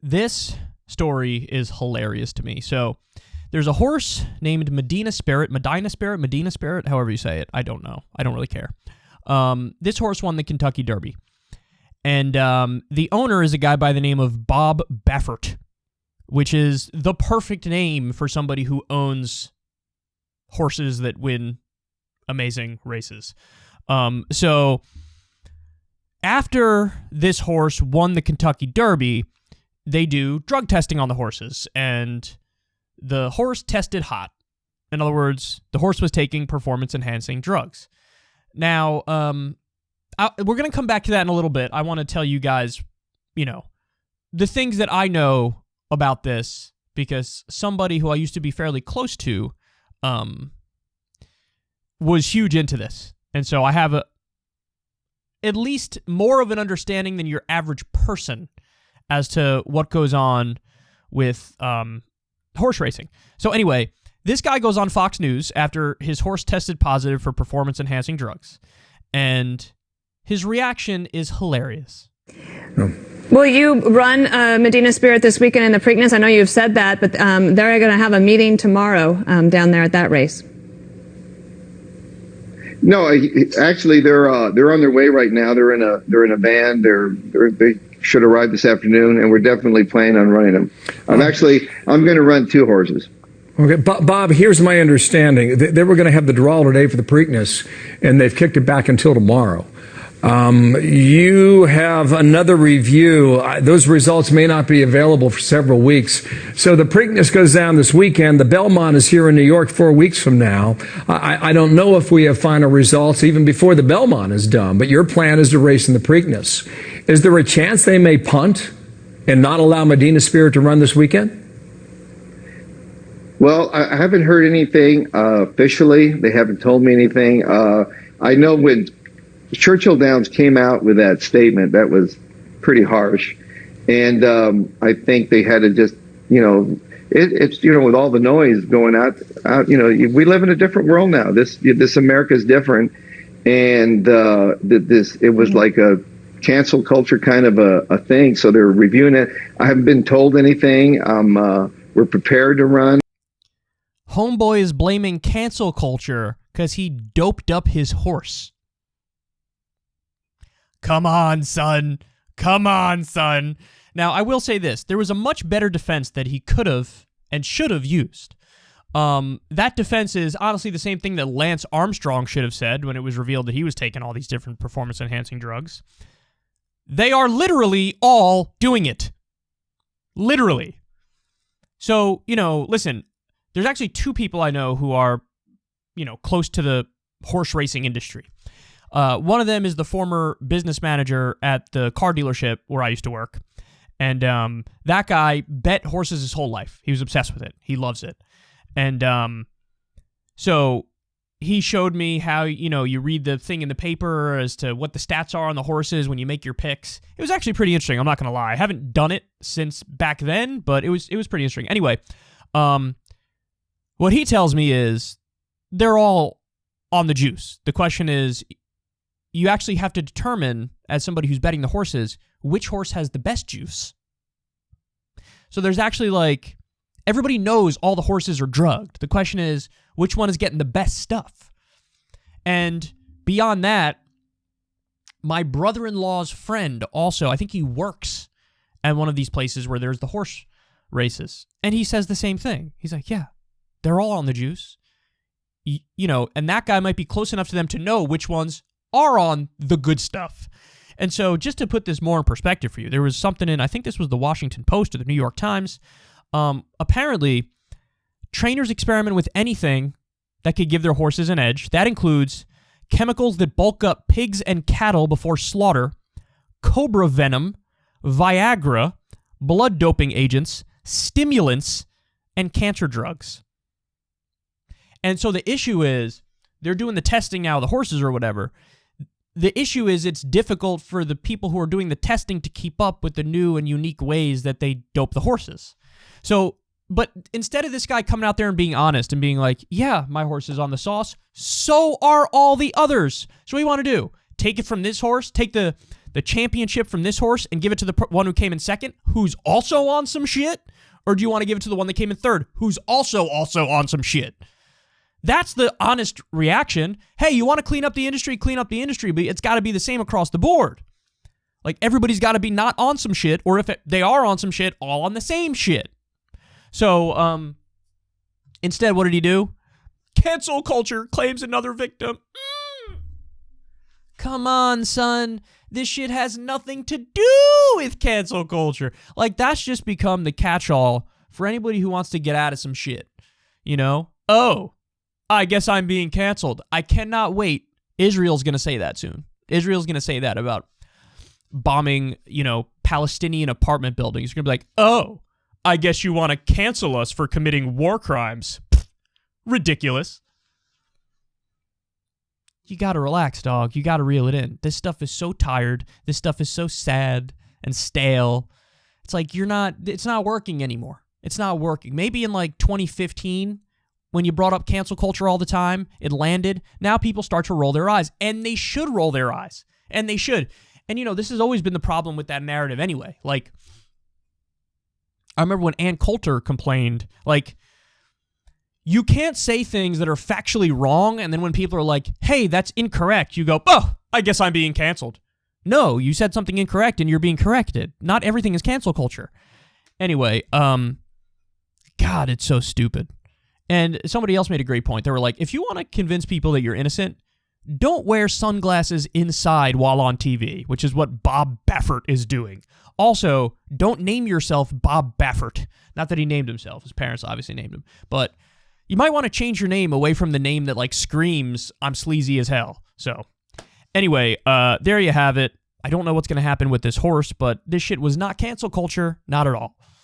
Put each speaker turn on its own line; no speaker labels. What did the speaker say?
This story is hilarious to me. So there's a horse named Medina Spirit, however you say it. I don't know. I don't really care. This horse won the Kentucky Derby. And the owner is a guy by the name of Bob Baffert, which is the perfect name for somebody who owns horses that win amazing races. So after this horse won the Kentucky Derby, they do drug testing on the horses, and the horse tested hot. In other words, the horse was taking performance-enhancing drugs. Now, we're going to come back to that in a little bit. I want to tell you guys, the things that I know about this, because somebody who I used to be fairly close to was huge into this. And so I have at least more of an understanding than your average person as to what goes on with horse racing. So anyway, this guy goes on Fox News after his horse tested positive for performance-enhancing drugs. And his reaction is hilarious.
Will you run Medina Spirit this weekend in the Preakness? I know you've said that, but they're going to have a meeting tomorrow down there at that race.
No, actually, they're on their way right now. They're in a van. They should arrive this afternoon, and we're definitely planning on running them. I'm going to run 2 horses.
Okay, Bob, here's my understanding. They were going to have the draw today for the Preakness, and they've kicked it back until tomorrow. You have another review. Those results may not be available for several weeks. So the Preakness goes down this weekend. The Belmont is here in New York 4 weeks from now. I don't know if we have final results even before the Belmont is done, but your plan is to race in the Preakness. Is there a chance they may punt and not allow Medina Spirit to run this weekend?
Well, I haven't heard anything officially. They haven't told me anything. I know when Churchill Downs came out with that statement, that was pretty harsh. And I think they had to just, it's with all the noise going out, we live in a different world now. This America is different. And it was like a cancel culture kind of a thing. So they're reviewing it. I haven't been told anything. We're prepared to run.
Homeboy is blaming cancel culture because he doped up his horse. Come on, son. Come on, son. Now, I will say this. There was a much better defense that he could have and should have used. That defense is honestly the same thing that Lance Armstrong should have said when it was revealed that he was taking all these different performance-enhancing drugs. They are literally all doing it. Literally. So, listen, there's actually 2 people I know who are, close to the horse racing industry. One of them is the former business manager at the car dealership where I used to work. And that guy bet horses his whole life. He was obsessed with it. He loves it. And so he showed me how, you read the thing in the paper as to what the stats are on the horses when you make your picks. It was actually pretty interesting. I'm not going to lie. I haven't done it since back then, but it was pretty interesting. Anyway, what he tells me is they're all on the juice. The question is, you actually have to determine, as somebody who's betting the horses, which horse has the best juice. So there's actually everybody knows all the horses are drugged. The question is, which one is getting the best stuff? And beyond that, my brother-in-law's friend also, I think he works at one of these places where there's the horse races. And he says the same thing. He's like, yeah, they're all on the juice. And that guy might be close enough to them to know which ones are on the good stuff. And so just to put this more in perspective for you, there was something I think this was the Washington Post or the New York Times. Apparently, trainers experiment with anything that could give their horses an edge. That includes chemicals that bulk up pigs and cattle before slaughter, cobra venom, Viagra, blood doping agents, stimulants, and cancer drugs. And so the issue is, they're doing the testing now, the horses or whatever. The issue is it's difficult for the people who are doing the testing to keep up with the new and unique ways that they dope the horses. So, but instead of this guy coming out there and being honest and being like, yeah, my horse is on the sauce, so are all the others. So what do you want to do? Take it from this horse? Take the the championship from this horse and give it to the one who came in second, who's also on some shit? Or do you want to give it to the one that came in third, who's also on some shit? That's the honest reaction. Hey, you want to clean up the industry, but it's got to be the same across the board. Like, everybody's got to be not on some shit, or if they are on some shit, all on the same shit. So, instead, what did he do? Cancel culture claims another victim. Come on, son. This shit has nothing to do with cancel culture. Like, that's just become the catch-all for anybody who wants to get out of some shit. You know? Oh, I guess I'm being canceled. I cannot wait. Israel's going to say that soon. Israel's going to say that about bombing, Palestinian apartment buildings. You're going to be like, oh, I guess you want to cancel us for committing war crimes. Pfft, ridiculous. You got to relax, dog. You got to reel it in. This stuff is so tired. This stuff is so sad and stale. It's like it's not working anymore. It's not working. Maybe in like 2015, when you brought up cancel culture all the time, it landed. Now people start to roll their eyes, and they should roll their eyes, and they should. And, this has always been the problem with that narrative anyway. Like, I remember when Ann Coulter complained, like, you can't say things that are factually wrong, and then when people are like, hey, that's incorrect, you go, oh, I guess I'm being canceled. No, you said something incorrect, and you're being corrected. Not everything is cancel culture. Anyway, God, it's so stupid. And somebody else made a great point. They were like, if you want to convince people that you're innocent, don't wear sunglasses inside while on TV, which is what Bob Baffert is doing. Also, don't name yourself Bob Baffert. Not that he named himself. His parents obviously named him. But you might want to change your name away from the name that, like, screams, I'm sleazy as hell. So, anyway, there you have it. I don't know what's going to happen with this horse, but this shit was not cancel culture. Not at all.